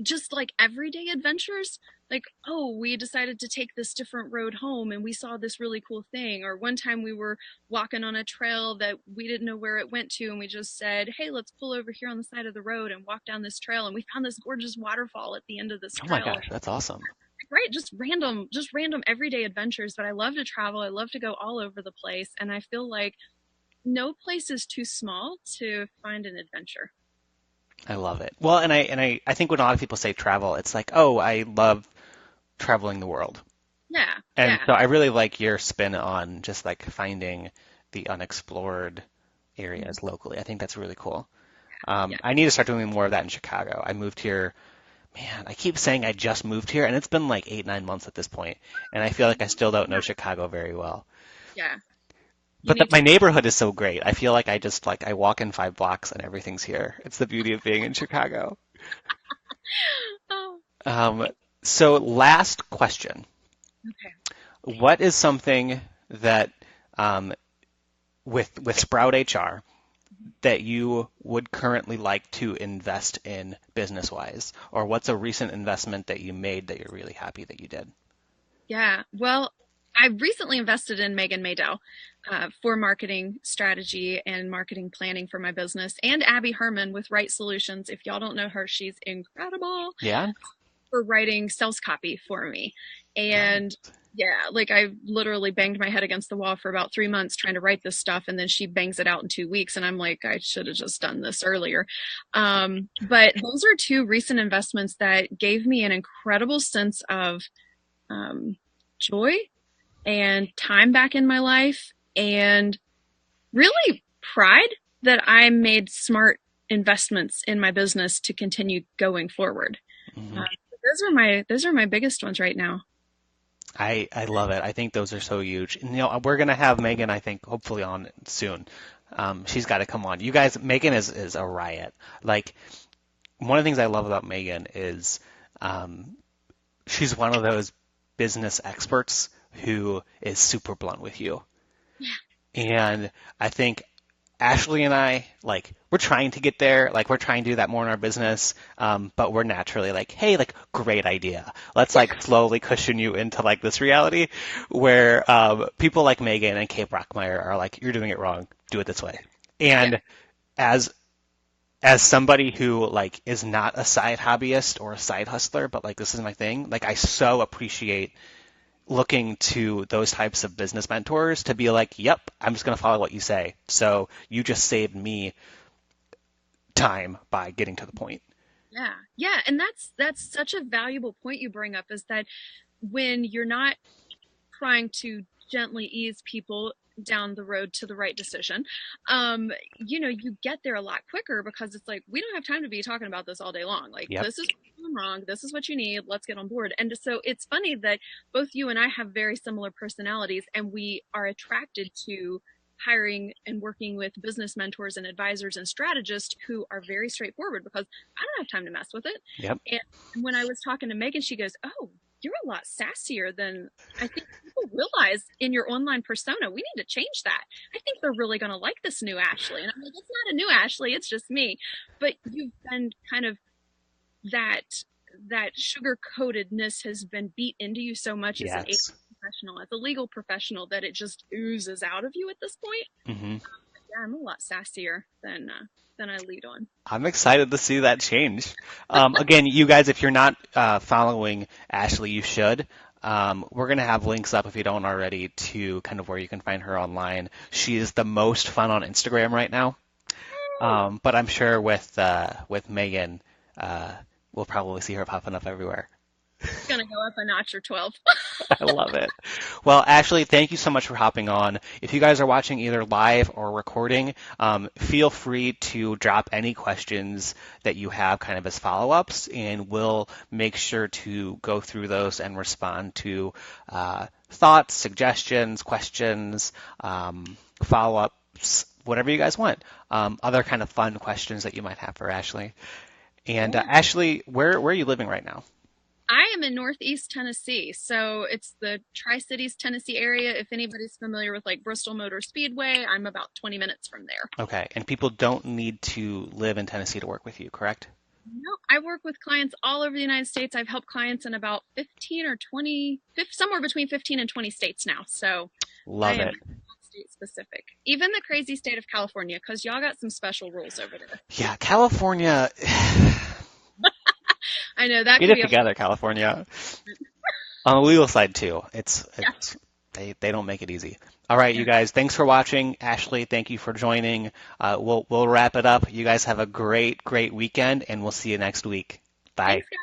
just like everyday adventures. Like, oh, we decided to take this different road home and we saw this really cool thing. Or one time we were walking on a trail that we didn't know where it went to and we just said, hey, let's pull over here on the side of the road and walk down this trail. And we found this gorgeous waterfall at the end of this Oh my trail. gosh, that's awesome. Right, just random everyday adventures. But I love to travel. I love to go all over the place. And I feel like no place is too small to find an adventure. I love it. Well, and I think when a lot of people say travel, it's like, oh, I love traveling the world. Yeah, And yeah. so I really like your spin on just like finding the unexplored Mhm. areas locally. I think that's really cool. Yeah. I need to start doing more of that in Chicago. I moved here, man, I keep saying I just moved here, and it's been like 8, 9 months at this point, and I feel like I still don't know Chicago very well. Yeah. You But need my to. neighborhood is so great. I feel like I just like I walk in 5 blocks and everything's here. It's the beauty of being in Chicago. Oh, Um, so last question. okay. What is something that um, with Sprout HR that you would currently like to invest in business wise? Or what's a recent investment that you made that you're really happy that you did? Yeah. Well, I recently invested in Megan Maydell for marketing strategy and marketing planning for my business, and Abby Herman with Right Solutions. If y'all don't know her, she's incredible Yeah? for writing sales copy for me. Nice. And yeah, like I literally banged my head against the wall for about 3 months trying to write this stuff, and then she bangs it out in 2 weeks, and I'm like, I should have just done this earlier. But those are two recent investments that gave me an incredible sense of um, joy and time back in my life, and really pride that I made smart investments in my business to continue going forward. Mhm. Those are my biggest ones right now. I love it. I think those are so huge. And, we're gonna have Megan, I think, hopefully on soon. She's got to come on. You guys, Megan is a riot. Like one of the things I love about Megan is um, she's one of those business experts who is super blunt with you. And I think Ashley and I, like, we're trying to get there. Like, we're trying to do that more in our business. But we're naturally like, hey, like, great idea. Let's like slowly cushion you into like this reality where people like Megan and Kate Brockmeyer are like, you're doing it wrong. Do it this way. Yeah, And as as somebody who like is not a side hobbyist or a side hustler, but like this is my thing, like I so appreciate looking to those types of business mentors to be like, yep, I'm just going to follow what you say. So you just saved me time by getting to the point. yeah, yeah. And that's such a valuable point you bring up, is that when you're not trying to gently ease people down the road to the right decision, you get there a lot quicker, because it's like, we don't have time to be talking about this all day long. Like, Yep. this is wrong, this is what you need, let's get on board. And so it's funny that both you and I have very similar personalities, and we are attracted to hiring and working with business mentors and advisors and strategists who are very straightforward, because I don't have time to mess with it. Yep. And when I was talking to Megan, she goes, "Oh, you're a lot sassier than I think people realize in your online persona. We need to change that. I think they're really going to like this new Ashley." And I'm like, "It's not a new Ashley, it's just me." But you've been kind of that sugar coatedness has been beat into you so much as an Yes. professional, as a legal professional, that it just oozes out of you at this point. Hmm. Yeah, I'm a lot sassier than I lead on. I'm excited to see that change. Again, you guys, if you're not following Ashley, you should. We're going to have links up if you don't already to kind of where you can find her online. She is the most fun on Instagram right now. But I'm sure with Megan, uh, we'll probably see her popping up everywhere. It's gonna go up a notch or 12. I love it. Well, Ashley, thank you so much for hopping on. If you guys are watching either live or recording, feel free to drop any questions that you have kind of as follow-ups, and we'll make sure to go through those and respond to thoughts, suggestions, questions, follow-ups, whatever you guys want. Other kind of fun questions that you might have for Ashley. And Yeah. Ashley, where are you living right now? I am in Northeast Tennessee, so it's the Tri-Cities, Tennessee area. If anybody's familiar with like Bristol Motor Speedway, I'm about 20 minutes from there. Okay, and people don't need to live in Tennessee to work with you, correct? No, I work with clients all over the United States. I've helped clients in about 15 or 20, somewhere between 15 and 20 states now. So I Love am it. not state specific. Even the crazy state of California, because y'all got some special rules over there. Yeah, California, I know that get could it be a together, California. On the legal side too, yeah. they don't make it easy. All right, you guys, thanks for watching. Ashley, thank you for joining. We'll wrap it up. You guys have a great weekend, and we'll see you next week. Bye. Thanks, guys.